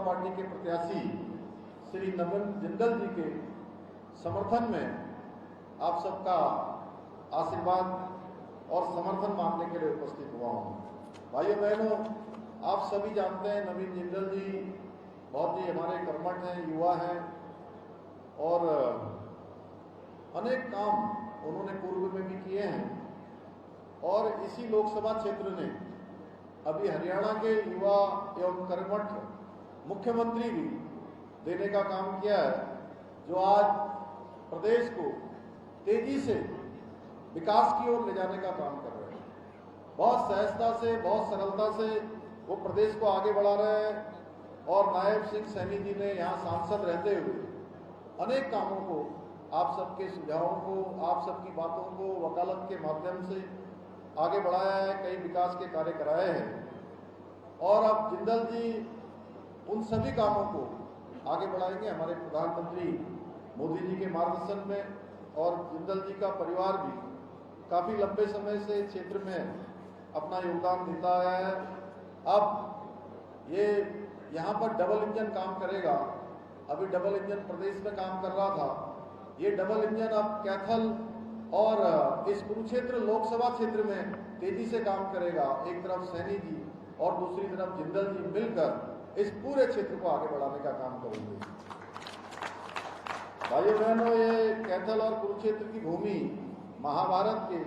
Party के प्रत्याशी श्री नवीन जिंदल जी के समर्थन में आप सबका आशीर्वाद और समर्थन मांगने के लिए उपस्थित हुआ हूँ। भाइयों बहनों, आप सभी जानते हैं नवीन जिंदल जी बहुत ही हमारे कर्मठ हैं, युवा हैं और अनेक काम उन्होंने पूर्व में भी किए हैं और इसी लोकसभा क्षेत्र ने अभी हरियाणा के युवा एवं कर्मठ मुख्यमंत्री भी देने का काम किया है, जो आज प्रदेश को तेजी से विकास की ओर ले जाने का काम कर रहे हैं। बहुत सहजता से, बहुत सरलता से वो प्रदेश को आगे बढ़ा रहे हैं और नायब सिंह सैनी जी ने यहाँ सांसद रहते हुए अनेक कामों को, आप सबके सुझावों को, आप सबकी बातों को वकालत के माध्यम से आगे बढ़ाया है, कई विकास के कार्य कराए हैं और अब जिंदल जी उन सभी कामों को आगे बढ़ाएंगे हमारे प्रधानमंत्री मोदी जी के मार्गदर्शन में। और जिंदल जी का परिवार भी काफ़ी लंबे समय से क्षेत्र में अपना योगदान देता आया है। अब ये यहाँ पर डबल इंजन काम करेगा। अभी डबल इंजन प्रदेश में काम कर रहा था, ये डबल इंजन अब कैथल और इस कुरुक्षेत्र लोकसभा क्षेत्र में तेजी से काम करेगा। एक तरफ सैनी जी और दूसरी तरफ जिंदल जी मिलकर इस पूरे क्षेत्र को आगे बढ़ाने का काम करेंगे। भाइयों बहनों, ये कैथल और कुरुक्षेत्र की भूमि महाभारत के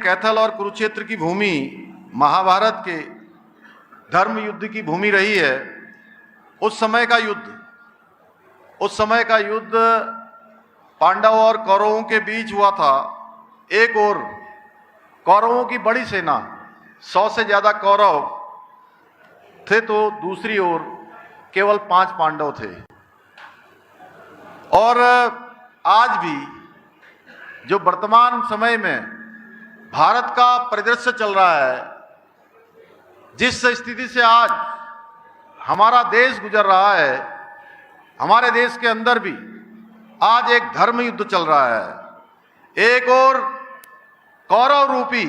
कैथल और कुरुक्षेत्र की भूमि महाभारत के धर्म युद्ध की भूमि रही है। उस समय का युद्ध पांडव और कौरवों के बीच हुआ था। एक ओर कौरवों की बड़ी सेना, 100 से ज्यादा कौरव थे, तो दूसरी ओर केवल 5 पांडव थे। और आज भी जो वर्तमान समय में भारत का परिदृश्य चल रहा है, जिस स्थिति से आज हमारा देश गुजर रहा है, हमारे देश के अंदर भी आज एक धर्म युद्ध चल रहा है। एक और कौरव रूपी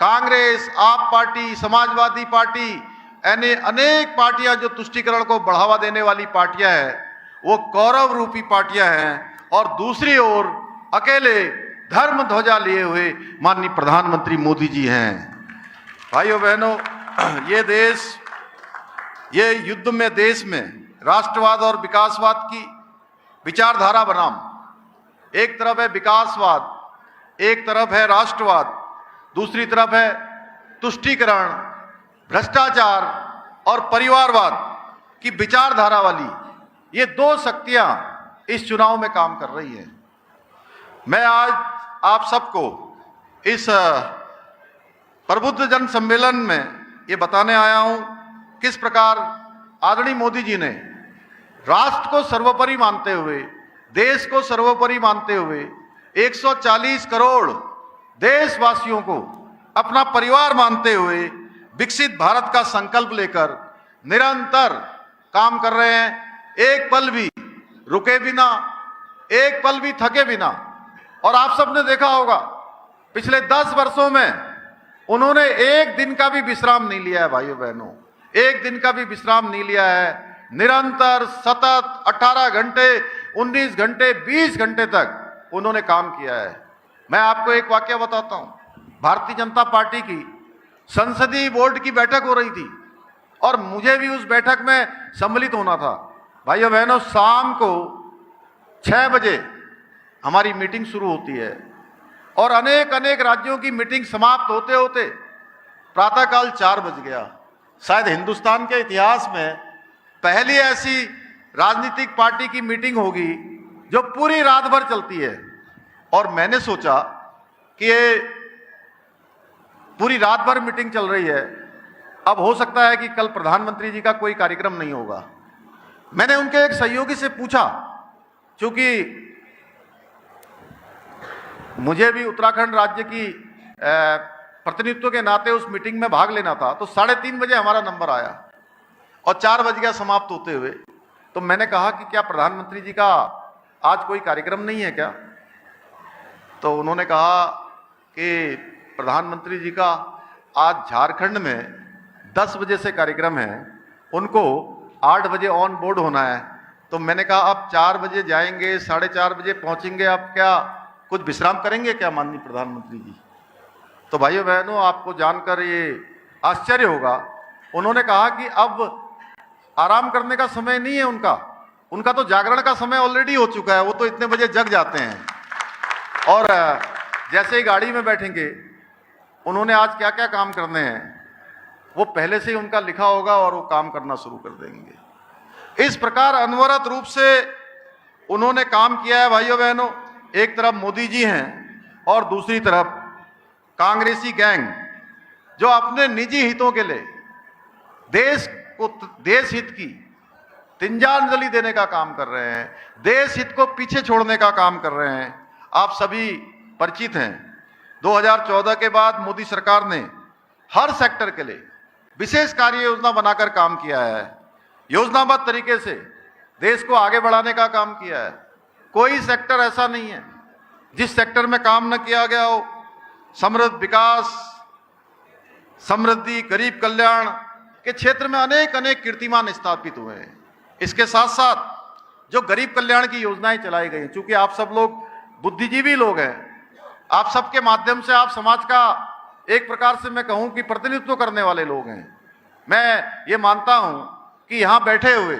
कांग्रेस, आप पार्टी, समाजवादी पार्टी, यानी अनेक पार्टियां जो तुष्टीकरण को बढ़ावा देने वाली पार्टियां हैं, वो कौरव रूपी पार्टियां हैं। और दूसरी ओर अकेले धर्म ध्वजा लिए हुए माननीय प्रधानमंत्री मोदी जी हैं। भाइयों बहनों, ये युद्ध में देश में राष्ट्रवाद और विकासवाद की विचारधारा बनाम, एक तरफ है विकासवाद, एक तरफ है राष्ट्रवाद, दूसरी तरफ है तुष्टीकरण, भ्रष्टाचार और परिवारवाद की विचारधारा वाली ये 2 शक्तियां इस चुनाव में काम कर रही हैं। मैं आज आप सबको इस प्रबुद्ध जन सम्मेलन में ये बताने आया हूं किस प्रकार आदरणीय मोदी जी ने राष्ट्र को सर्वोपरि मानते हुए, देश को सर्वोपरि मानते हुए 140 करोड़ देशवासियों को अपना परिवार मानते हुए विकसित भारत का संकल्प लेकर निरंतर काम कर रहे हैं। एक पल भी रुके बिना, एक पल भी थके बिना। और आप सबने देखा होगा पिछले 10 वर्षों में उन्होंने एक दिन का भी विश्राम नहीं लिया है। भाइयों बहनों, एक दिन का भी विश्राम नहीं लिया है। निरंतर सतत 18 घंटे, 19 घंटे, 20 घंटे तक उन्होंने काम किया है। मैं आपको एक वाकया बताता हूं। भारतीय जनता पार्टी की संसदीय बोर्ड की बैठक हो रही थी और मुझे भी उस बैठक में सम्मिलित होना था। भाइयों बहनों, शाम को 6 बजे हमारी मीटिंग शुरू होती है और अनेक राज्यों की मीटिंग समाप्त होते होते प्रातःकाल 4 बज गया। शायद हिंदुस्तान के इतिहास में पहली ऐसी राजनीतिक पार्टी की मीटिंग होगी जो पूरी रात भर चलती है। और मैंने सोचा कि ये पूरी रात भर मीटिंग चल रही है, अब हो सकता है कि कल प्रधानमंत्री जी का कोई कार्यक्रम नहीं होगा। मैंने उनके एक सहयोगी से पूछा, क्योंकि मुझे भी उत्तराखंड राज्य की प्रतिनिधित्व के नाते उस मीटिंग में भाग लेना था, तो 3:30 बजे हमारा नंबर आया और 4 बज गया समाप्त होते हुए। तो मैंने कहा कि क्या प्रधानमंत्री जी का आज कोई कार्यक्रम नहीं है क्या? तो उन्होंने कहा कि प्रधानमंत्री जी का आज झारखंड में 10 बजे से कार्यक्रम है, उनको 8 बजे ऑन बोर्ड होना है। तो मैंने कहा आप 4 बजे जाएंगे, 4:30 बजे पहुंचेंगे, आप क्या कुछ विश्राम करेंगे क्या माननीय प्रधानमंत्री जी? तो भाइयों बहनों, आपको जानकर ये आश्चर्य होगा, उन्होंने कहा कि अब आराम करने का समय नहीं है उनका तो जागरण का समय ऑलरेडी हो चुका है, वो तो इतने बजे जग जाते हैं। और जैसे ही गाड़ी में बैठेंगे, उन्होंने आज क्या क्या काम करने हैं वो पहले से ही उनका लिखा होगा और वो काम करना शुरू कर देंगे। इस प्रकार अनवरत रूप से उन्होंने काम किया है भाइयों बहनों। एक तरफ मोदी जी हैं और दूसरी तरफ कांग्रेसी गैंग जो अपने निजी हितों के लिए देश हित की तिंजांजलि देने का काम कर रहे हैं, देश हित को पीछे छोड़ने का काम कर रहे हैं। आप सभी परिचित हैं, 2014 के बाद मोदी सरकार ने हर सेक्टर के लिए विशेष कार्य योजना बनाकर काम किया है, योजनाबद्ध तरीके से देश को आगे बढ़ाने का काम किया है। कोई सेक्टर ऐसा नहीं है जिस सेक्टर में काम न किया गया हो। समृद्ध विकास, समृद्धि, गरीब कल्याण के क्षेत्र में अनेक कीर्तिमान स्थापित हुए हैं। इसके साथ साथ जो गरीब कल्याण की योजनाएं चलाई गई, चूंकि आप सब लोग बुद्धिजीवी लोग हैं, आप सबके माध्यम से आप समाज का एक प्रकार से मैं कहूं कि प्रतिनिधित्व करने वाले लोग हैं। मैं ये मानता हूं कि यहां बैठे हुए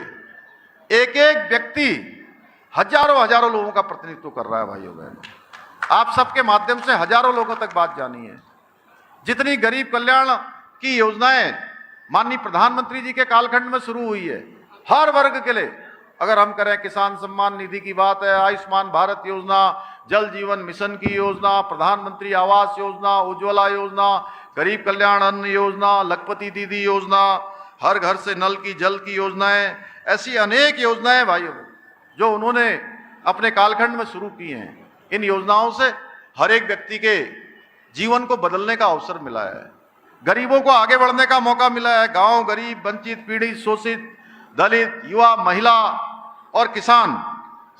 एक एक व्यक्ति हजारों लोगों का प्रतिनिधित्व कर रहा है भाइयों बहनों। आप सबके माध्यम से हजारों लोगों तक बात जानी है। जितनी गरीब कल्याण की योजनाएं माननीय प्रधानमंत्री जी के कालखंड में शुरू हुई है, हर वर्ग के लिए, अगर हम करें किसान सम्मान निधि की बात है, आयुष्मान भारत योजना, जल जीवन मिशन की योजना, प्रधानमंत्री आवास योजना, उज्ज्वला योजना, गरीब कल्याण अन्न योजना, लखपति दीदी योजना, हर घर से नल की जल की योजनाएं, ऐसी अनेक योजनाएं भाइयों जो उन्होंने अपने कालखंड में शुरू की हैं। इन योजनाओं से हर एक व्यक्ति के जीवन को बदलने का अवसर मिला है, गरीबों को आगे बढ़ने का मौका मिला है। गांव गरीब, वंचित, पीड़ित, शोषित, दलित, युवा, महिला और किसान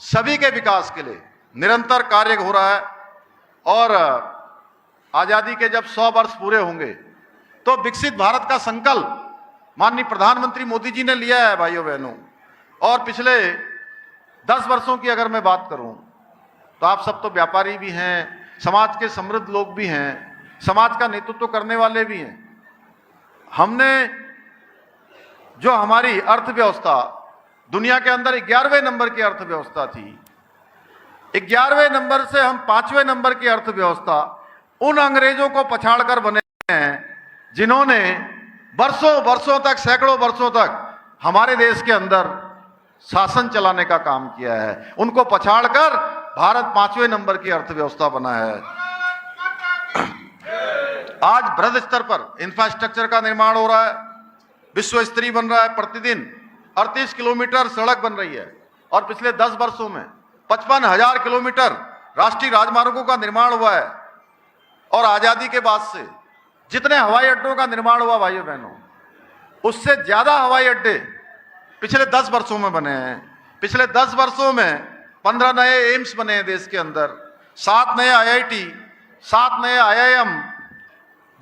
सभी के विकास के लिए निरंतर कार्य हो रहा है। और आजादी के जब 100 वर्ष पूरे होंगे तो विकसित भारत का संकल्प माननीय प्रधानमंत्री मोदी जी ने लिया है भाइयों बहनों। और पिछले 10 वर्षों की अगर मैं बात करूं तो आप सब तो व्यापारी भी हैं, समाज के समृद्ध लोग भी हैं, समाज का नेतृत्व करने वाले भी हैं। हमने जो हमारी अर्थव्यवस्था दुनिया के अंदर 11वें नंबर की अर्थव्यवस्था थी, 11वें नंबर से हम 5वें नंबर की अर्थव्यवस्था उन अंग्रेजों को पछाड़कर बने हैं जिन्होंने वर्षों तक, सैकड़ों वर्षों तक हमारे देश के अंदर शासन चलाने का काम किया है। उनको पछाड़कर भारत 5वें नंबर की अर्थव्यवस्था बना है। आज बृहद स्तर पर इंफ्रास्ट्रक्चर का निर्माण हो रहा है, विश्व स्तरीय बन रहा है। प्रतिदिन 38 किलोमीटर सड़क बन रही है और पिछले 10 वर्षों में 55,000 किलोमीटर राष्ट्रीय राजमार्गों का निर्माण हुआ है। और आजादी के बाद से जितने हवाई अड्डों का निर्माण हुआ भाइयों बहनों, उससे ज्यादा हवाई अड्डे पिछले 10 वर्षों में बने हैं। पिछले 10 वर्षों में 15 नए एम्स बने हैं देश के अंदर, 7 नए IIT, 7 नए IIM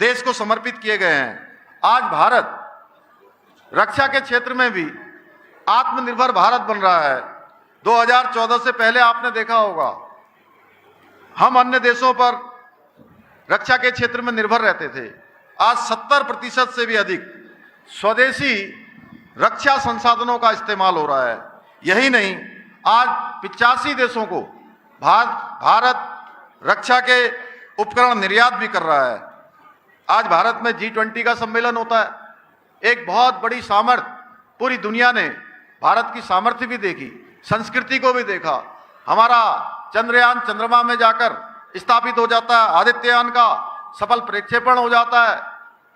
देश को समर्पित किए गए हैं। आज भारत रक्षा के क्षेत्र में भी आत्मनिर्भर भारत बन रहा है। 2014 से पहले आपने देखा होगा हम अन्य देशों पर रक्षा के क्षेत्र में निर्भर रहते थे। आज 70% से भी अधिक स्वदेशी रक्षा संसाधनों का इस्तेमाल हो रहा है। यही नहीं, आज 85 देशों को भारत रक्षा के उपकरण निर्यात भी कर रहा है। आज भारत में G20 का सम्मेलन होता है। एक बहुत बड़ी सामर्थ्य, पूरी दुनिया ने भारत की सामर्थ्य भी देखी, संस्कृति को भी देखा। हमारा चंद्रयान चंद्रमा में जाकर स्थापित हो जाता है, आदित्ययान का सफल प्रक्षेपण हो जाता है,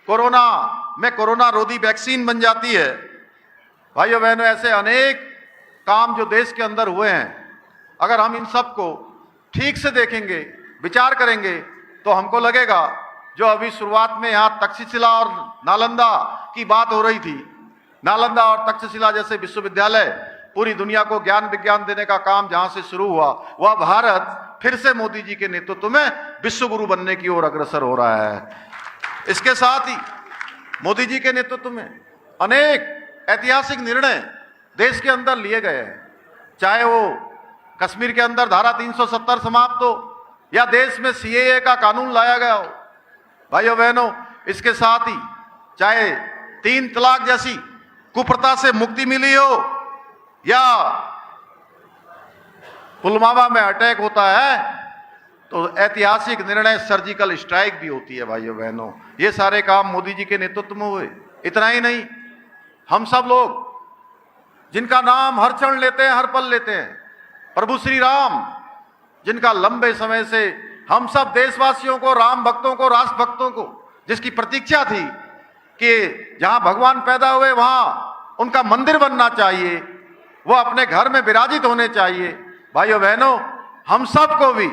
कोरोना में कोरोना रोधी वैक्सीन बन जाती है। भाइयों बहनों, ऐसे अनेक काम जो देश के अंदर हुए हैं, अगर हम इन सब को ठीक से देखेंगे, विचार करेंगे, तो हमको लगेगा जो अभी शुरुआत में यहाँ तक्षशिला और नालंदा की बात हो रही थी, नालंदा और तक्षशिला जैसे विश्वविद्यालय पूरी दुनिया को ज्ञान विज्ञान देने का काम जहां से शुरू हुआ, वह भारत फिर से मोदी जी के नेतृत्व में विश्व गुरु बनने की ओर अग्रसर हो रहा है। इसके साथ ही मोदी जी के नेतृत्व में अनेक ऐतिहासिक निर्णय देश के अंदर लिए गए हैं, चाहे वो कश्मीर के अंदर धारा 370 समाप्त हो या देश में सीएए का कानून लाया गया हो। भाइयों बहनों, इसके साथ ही चाहे 3 तलाक जैसी कुप्रथा से मुक्ति मिली हो या पुलवामा में अटैक होता है तो ऐतिहासिक निर्णय सर्जिकल स्ट्राइक भी होती है। भाइयों बहनों, ये सारे काम मोदी जी के नेतृत्व में हुए। इतना ही नहीं, हम सब लोग जिनका नाम हर क्षण लेते हैं, हर पल लेते हैं, प्रभु श्री राम, जिनका लंबे समय से हम सब देशवासियों को, राम भक्तों को, राष्ट्र भक्तों को जिसकी प्रतीक्षा थी कि जहां भगवान पैदा हुए वहां उनका मंदिर बनना चाहिए, वो अपने घर में विराजित होने चाहिए। भाइयों बहनों, हम सबको भी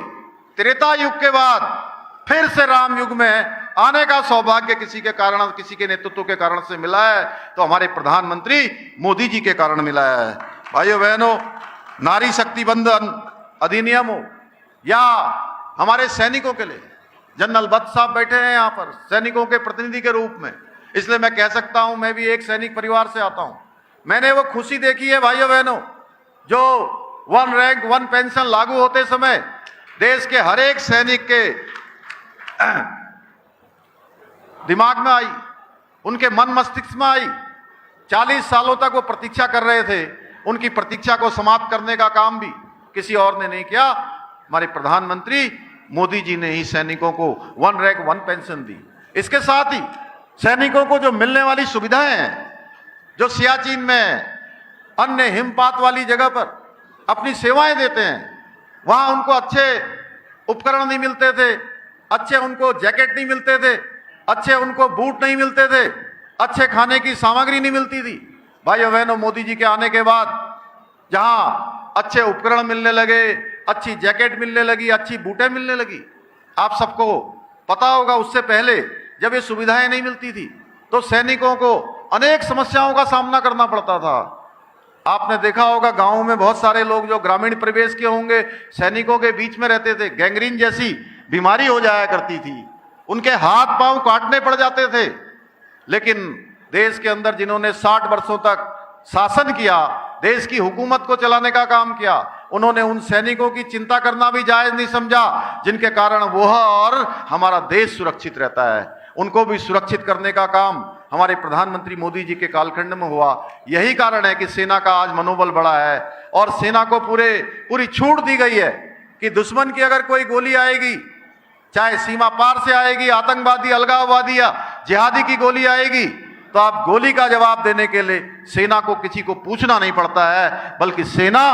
त्रेता युग के बाद फिर से राम युग में आने का सौभाग्य किसी के कारण, किसी के नेतृत्व के कारण से मिला है, तो हमारे प्रधानमंत्री मोदी जी के कारण मिला है। भाइयों बहनों, नारी शक्ति बंधन अधिनियम हो या हमारे सैनिकों के लिए, जनरल भट्ट साहब बैठे हैं यहाँ पर सैनिकों के प्रतिनिधि के रूप में, इसलिए मैं कह सकता हूं, मैं भी एक सैनिक परिवार से आता हूं। मैंने वो खुशी देखी है भाइयों बहनों, जो 1 रैंक 1 पेंशन लागू होते समय देश के हर एक सैनिक के दिमाग में आई, उनके मन मस्तिष्क में आई। 40 सालों तक वो प्रतीक्षा कर रहे थे, उनकी प्रतीक्षा को समाप्त करने का काम भी किसी और ने नहीं किया, हमारे प्रधानमंत्री मोदी जी ने ही सैनिकों को 1 रैंक 1 पेंशन दी। इसके साथ ही सैनिकों को जो मिलने वाली सुविधाएं हैं, जो सियाचिन में अन्य हिमपात वाली जगह पर अपनी सेवाएं देते हैं, वहां उनको अच्छे उपकरण नहीं मिलते थे, अच्छे उनको जैकेट नहीं मिलते थे, अच्छे उनको बूट नहीं मिलते थे, अच्छे खाने की सामग्री नहीं मिलती थी। भाइयों बहनों, मोदी जी के आने के बाद जहां अच्छे उपकरण मिलने लगे, अच्छी जैकेट मिलने लगी, अच्छी बूटें मिलने लगी, आप सबको पता होगा उससे पहले जब ये सुविधाएं नहीं मिलती थी तो सैनिकों को अनेक समस्याओं का सामना करना पड़ता था। आपने देखा होगा गांवों में बहुत सारे लोग जो ग्रामीण परिवेश के होंगे, सैनिकों के बीच में रहते थे, गैंग्रीन जैसी बीमारी हो जाया करती थी, उनके हाथ पांव काटने पड़ जाते थे। लेकिन देश के अंदर जिन्होंने 60 वर्षों तक शासन किया, देश की हुकूमत को चलाने का काम किया, उन्होंने उन सैनिकों की चिंता करना भी जायज नहीं समझा, जिनके कारण वह और हमारा देश सुरक्षित रहता है। उनको भी सुरक्षित करने का काम हमारे प्रधानमंत्री मोदी जी के कालखंड में हुआ। यही कारण है कि सेना का आज मनोबल बढ़ा है और सेना को पूरी छूट दी गई है कि दुश्मन की अगर कोई गोली आएगी, चाहे सीमा पार से आएगी, आतंकवादी, अलगाववादी या जिहादी की गोली आएगी, तो आप गोली का जवाब देने के लिए सेना को किसी को पूछना नहीं पड़ता है, बल्कि सेना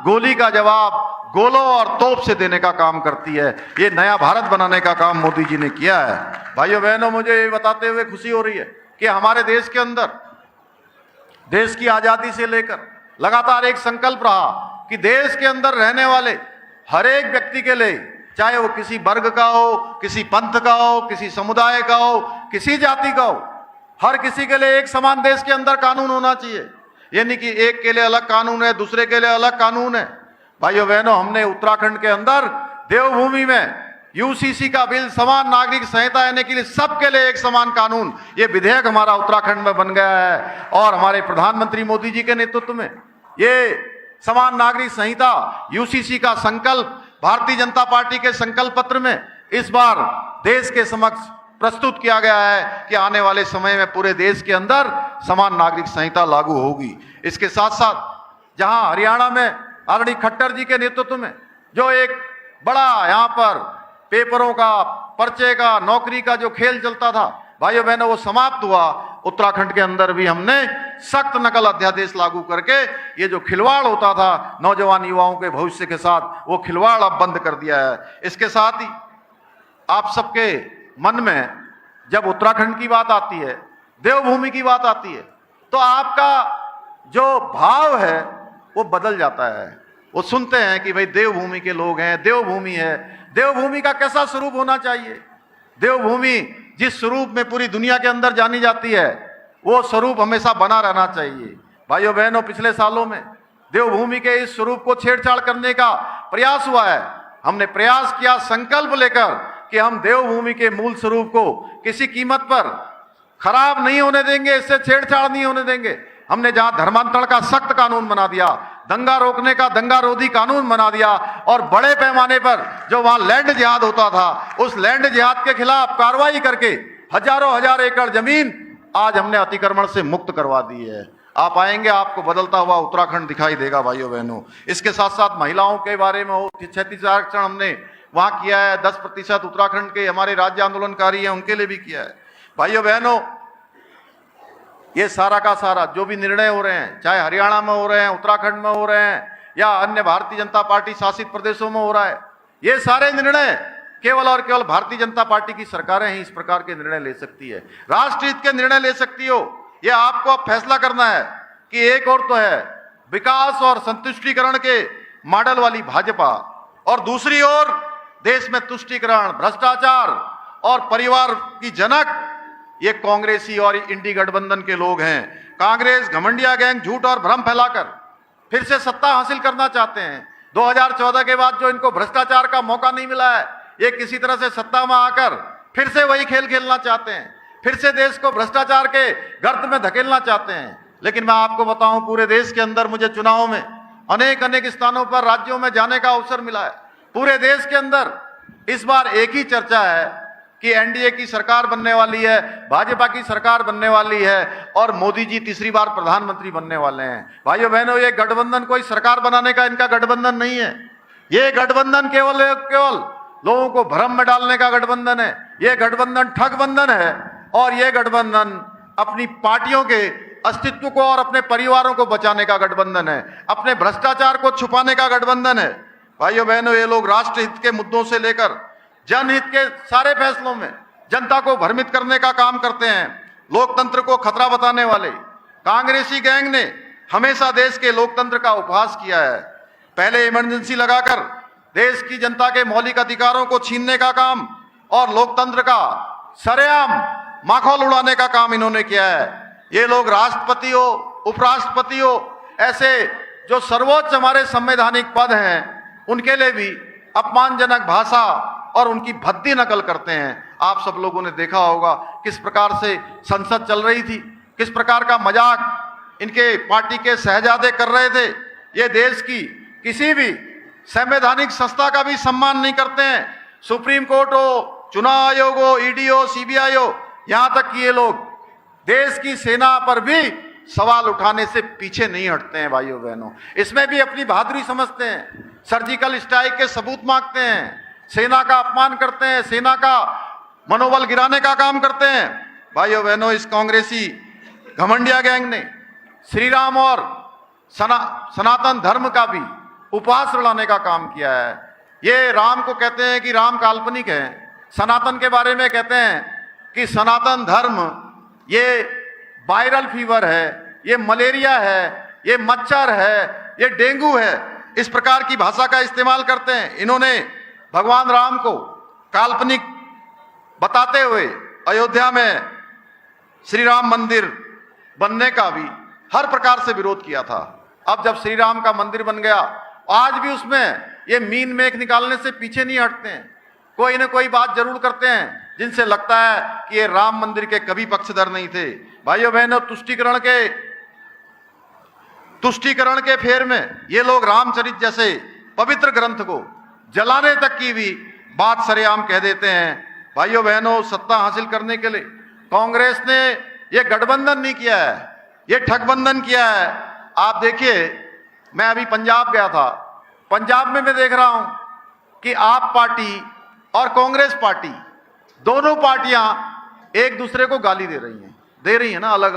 गोली का जवाब गोलों और तोप से देने का काम करती है। ये नया भारत बनाने का काम मोदी जी ने किया है। भाइयों बहनों, मुझे ये बताते हुए खुशी हो रही है कि हमारे देश के अंदर देश की आजादी से लेकर लगातार एक संकल्प रहा कि देश के अंदर रहने वाले हर एक व्यक्ति के लिए, चाहे वो किसी वर्ग का हो, किसी पंथ का हो, किसी समुदाय का हो, किसी जाति का हो, हर किसी के लिए एक समान देश के अंदर कानून होना चाहिए। यानी कि एक के लिए अलग कानून है, दूसरे के लिए अलग कानून है। भाइयों बहनों, हमने उत्तराखंड के अंदर देवभूमि में यूसीसी का बिल, समान नागरिक संहिता, यानी कि सबके लिए एक समान कानून, ये विधेयक हमारा उत्तराखंड में बन गया है। और हमारे प्रधानमंत्री मोदी जी के नेतृत्व में ये समान नागरिक संहिता, यूसीसी का संकल्प भारतीय जनता पार्टी के संकल्प पत्र में इस बार देश के समक्ष प्रस्तुत किया गया है कि आने वाले समय में पूरे देश के अंदर समान नागरिक संहिता लागू होगी। इसके साथ साथ जहां हरियाणा में आदरणीय खट्टर जी के नेतृत्व में जो एक बड़ा यहाँ पर पेपरों का, पर्चे का, नौकरी का जो खेल चलता था, भाइयों बहनों, वो समाप्त हुआ। उत्तराखंड के अंदर भी हमने सख्त नकल अध्यादेश लागू करके ये जो खिलवाड़ होता था नौजवान युवाओं के भविष्य के साथ, वो खिलवाड़ अब बंद कर दिया है। इसके साथ ही आप सबके मन में जब उत्तराखंड की बात आती है, देवभूमि की बात आती है, तो आपका जो भाव है वो बदल जाता है। वो सुनते हैं कि भाई देवभूमि के लोग हैं, देवभूमि है, देवभूमि का कैसा स्वरूप होना चाहिए, देवभूमि जिस स्वरूप में पूरी दुनिया के अंदर जानी जाती है, वो स्वरूप हमेशा बना रहना चाहिए। भाइयों बहनों, पिछले सालों में देवभूमि के इस स्वरूप को छेड़छाड़ करने का प्रयास हुआ है। हमने प्रयास किया संकल्प लेकर कि हम देवभूमि के मूल स्वरूप को किसी कीमत पर खराब नहीं होने देंगे, इससे छेड़छाड़ नहीं होने देंगे। हमने जहां धर्मांतरण का सख्त कानून बना दिया, दंगा रोकने का दंगा रोधी कानून बना दिया, और बड़े पैमाने पर जो वहां लैंड जिहाद होता था, उस लैंड जिहाद के खिलाफ कार्रवाई करके हजारों हजार एकड़ जमीन आज हमने अतिक्रमण से मुक्त करवा दी है। आप आएंगे, आपको बदलता हुआ उत्तराखंड दिखाई देगा भाइयों बहनों। इसके साथ साथ महिलाओं के बारे में हो, 36 आरक्षण हमने वहां किया है। 10% उत्तराखंड के हमारे राज्य आंदोलनकारी हैं, उनके लिए भी किया है। भाइयों बहनों, ये सारा का सारा जो भी निर्णय हो रहे हैं, चाहे हरियाणा में हो रहे हैं, उत्तराखंड में हो रहे हैं, या अन्य भारतीय जनता पार्टी शासित प्रदेशों में हो रहा है, ये सारे निर्णय केवल और केवल भारतीय जनता पार्टी की सरकारें ही इस प्रकार के निर्णय ले सकती है, राष्ट्रहित के निर्णय ले सकती हो। ये आपको अब फैसला करना है कि एक और तो है विकास और संतुष्टिकरण के मॉडल वाली भाजपा, और दूसरी ओर देश में तुष्टिकरण, भ्रष्टाचार और परिवार की जनक ये कांग्रेसी और इंडी गठबंधन के लोग हैं। कांग्रेस घमंडिया गैंग झूठ और भ्रम फैलाकर फिर से सत्ता हासिल करना चाहते हैं। 2014 के बाद जो इनको भ्रष्टाचार का मौका नहीं मिला है, ये किसी तरह से सत्ता में आकर फिर से वही खेल खेलना चाहते हैं, फिर से देश को भ्रष्टाचार के गर्त में धकेलना चाहते हैं। लेकिन मैं आपको बताऊं, पूरे देश के अंदर मुझे चुनाव में अनेक स्थानों पर राज्यों में जाने का अवसर मिला है। पूरे देश के अंदर इस बार एक ही चर्चा है कि एनडीए की सरकार बनने वाली है, भाजपा की सरकार बनने वाली है, और मोदी जी तीसरी बार प्रधानमंत्री बनने वाले हैं। भाइयों बहनों, ये गठबंधन कोई सरकार बनाने का इनका गठबंधन नहीं है। ये गठबंधन केवल लोगों को भ्रम में डालने का गठबंधन है। ये गठबंधन ठगबंधन है, और ये गठबंधन अपनी पार्टियों के अस्तित्व को और अपने परिवारों को बचाने का गठबंधन है, अपने भ्रष्टाचार को छुपाने का गठबंधन है। भाइयों बहनों, ये लोग राष्ट्रहित के मुद्दों से लेकर जनहित के सारे फैसलों में जनता को भ्रमित करने का काम करते हैं। लोकतंत्र को खतरा बताने वाले कांग्रेसी गैंग ने हमेशा देश के लोकतंत्र का उपहास किया है। पहले इमरजेंसी लगाकर देश की जनता के मौलिक अधिकारों को छीनने का काम और लोकतंत्र का सरेआम माखौल उड़ाने का काम इन्होंने किया है। ये लोग राष्ट्रपति हो, उपराष्ट्रपति हो, ऐसे जो सर्वोच्च हमारे संवैधानिक पद हैं, उनके लिए भी अपमानजनक भाषा और उनकी भद्दी नकल करते हैं। आप सब लोगों ने देखा होगा किस प्रकार से संसद चल रही थी, किस प्रकार का मजाक इनके पार्टी के शहजादे कर रहे थे। ये देश की किसी भी संवैधानिक संस्था का भी सम्मान नहीं करते हैं। सुप्रीम कोर्ट हो, चुनाव आयोग हो, ईडी हो, सीबीआई हो, यहां तक कि ये लोग देश की सेना पर भी सवाल उठाने से पीछे नहीं हटते हैं। भाइयों बहनों, इसमें भी अपनी बहादुरी समझते हैं। सर्जिकल स्ट्राइक के सबूत मांगते हैं, सेना का अपमान करते हैं, सेना का मनोबल गिराने का काम करते हैं। भाइयों बहनों, इस कांग्रेसी घमंडिया गैंग ने श्री राम और सनातन धर्म का भी उपहास उड़ाने का काम किया है। ये राम को कहते हैं कि राम काल्पनिक है, सनातन के बारे में कहते हैं कि सनातन धर्म ये वायरल फीवर है, ये मलेरिया है, ये मच्छर है, ये डेंगू है। इस प्रकार की भाषा का इस्तेमाल करते हैं। इन्होंने भगवान राम को काल्पनिक बताते हुए अयोध्या में श्री राम मंदिर बनने का भी हर प्रकार से विरोध किया था। अब जब श्री राम का मंदिर बन गया, आज भी उसमें ये मीन मेख निकालने से पीछे नहीं हटते हैं। कोई न कोई बात जरूर करते हैं जिनसे लगता है कि ये राम मंदिर के कभी पक्षधर नहीं थे। भाइयों बहनों, तुष्टीकरण के फेर में ये लोग रामचरित जैसे पवित्र ग्रंथ को जलाने तक की भी बात सरेआम कह देते हैं। भाइयों बहनों, सत्ता हासिल करने के लिए कांग्रेस ने ये गठबंधन नहीं किया है, ये ठगबंधन किया है। आप देखिए, मैं अभी पंजाब गया था। पंजाब में मैं देख रहा हूं कि आप पार्टी और कांग्रेस पार्टी दोनों पार्टियां एक दूसरे को गाली दे रही हैं ना, अलग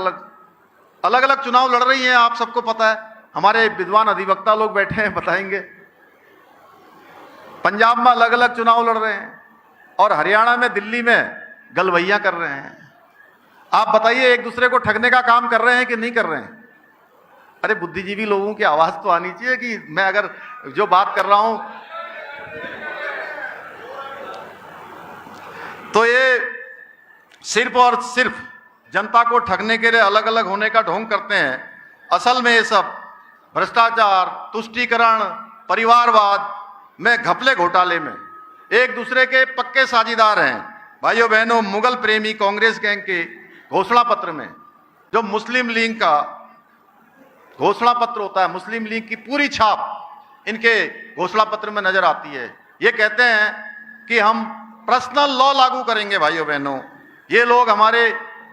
अलग चुनाव लड़ रही हैं। आप सबको पता है, हमारे विद्वान अधिवक्ता लोग बैठे हैं, बताएंगे। पंजाब में अलग अलग चुनाव लड़ रहे हैं और हरियाणा में, दिल्ली में गलवैयां कर रहे हैं। आप बताइए, एक दूसरे को ठगने का काम कर रहे हैं कि नहीं कर रहे हैं? अरे बुद्धिजीवी लोगों की आवाज तो आनी चाहिए कि मैं अगर जो बात कर रहा हूं तो ये सिर्फ और सिर्फ जनता को ठगने के लिए अलग अलग होने का ढोंग करते हैं। असल में ये सब भ्रष्टाचार, तुष्टीकरण, परिवारवाद में, घपले घोटाले में एक दूसरे के पक्के साझीदार हैं। भाइयों बहनों, मुगल प्रेमी कांग्रेस गैंग के घोषणा पत्र में जो मुस्लिम लीग का घोषणा पत्र होता है, मुस्लिम लीग की पूरी छाप इनके घोषणा पत्र में नजर आती है। ये कहते हैं कि हम पर्सनल लॉ लागू करेंगे। भाइयों बहनों, ये लोग हमारे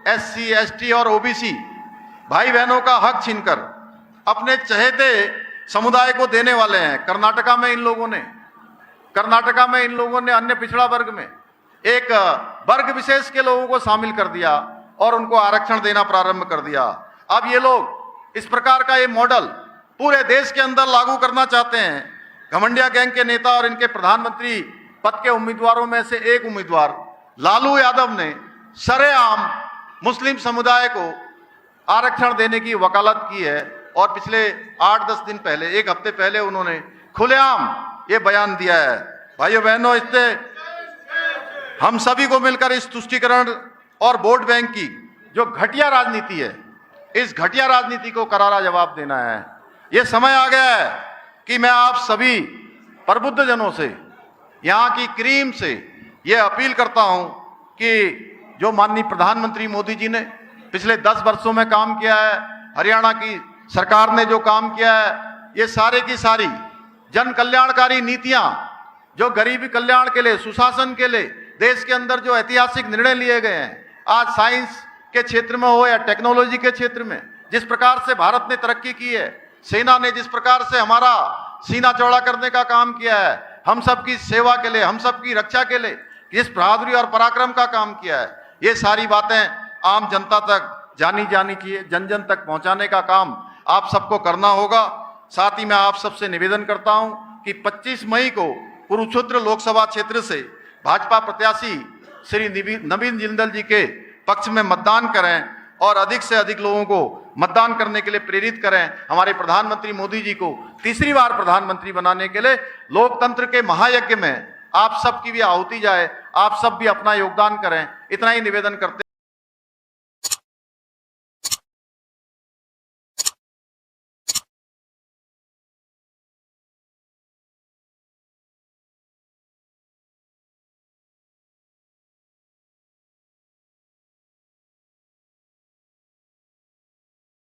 SC, ST और OBC भाई बहनों का हक छीनकर अपने चहेते समुदाय को देने वाले हैं। कर्नाटका में इन लोगों ने अन्य पिछड़ा वर्ग में एक वर्ग विशेष के लोगों को शामिल कर दिया और उनको आरक्षण देना प्रारंभ कर दिया। अब ये लोग इस प्रकार का ये मॉडल पूरे देश के अंदर लागू करना चाहते हैं। घमंडिया गैंग के नेता और इनके प्रधानमंत्री पद के उम्मीदवारों में से एक उम्मीदवार लालू यादव ने सरेआम मुस्लिम समुदाय को आरक्षण देने की वकालत की है और पिछले 8-10 दिन पहले, एक हफ्ते पहले उन्होंने खुलेआम ये बयान दिया है। भाइयों बहनों, इससे हम सभी को मिलकर इस तुष्टीकरण और वोट बैंक की जो घटिया राजनीति है, इस घटिया राजनीति को करारा जवाब देना है। ये समय आ गया है कि मैं आप सभी प्रबुद्ध जनों से, यहाँ की क्रीम से ये अपील करता हूं कि जो माननीय प्रधानमंत्री मोदी जी ने पिछले 10 वर्षों में काम किया है, हरियाणा की सरकार ने जो काम किया है, ये सारे की सारी जन कल्याणकारी नीतियां जो गरीबी कल्याण के लिए, सुशासन के लिए देश के अंदर जो ऐतिहासिक निर्णय लिए गए हैं, आज साइंस के क्षेत्र में हो या टेक्नोलॉजी के क्षेत्र में, जिस प्रकार से भारत ने तरक्की की है, सेना ने जिस प्रकार से हमारा सीना चौड़ा करने का काम किया है, हम सबकी सेवा के लिए, हम सबकी रक्षा के लिए जिस बहादुरी और पराक्रम का काम किया है, ये सारी बातें आम जनता तक जानी चाहिए, जन जन तक पहुंचाने का काम आप सबको करना होगा। साथ ही मैं आप सबसे निवेदन करता हूं कि 25 मई को कुरुक्षेत्र लोकसभा क्षेत्र से भाजपा प्रत्याशी श्री नवीन जिंदल जी के पक्ष में मतदान करें और अधिक से अधिक लोगों को मतदान करने के लिए प्रेरित करें। हमारे प्रधानमंत्री मोदी जी को तीसरी बार प्रधानमंत्री बनाने के लिए लोकतंत्र के महायज्ञ में आप सबकी भी आहुति जाए, आप सब भी अपना योगदान करें। इतना ही निवेदन करते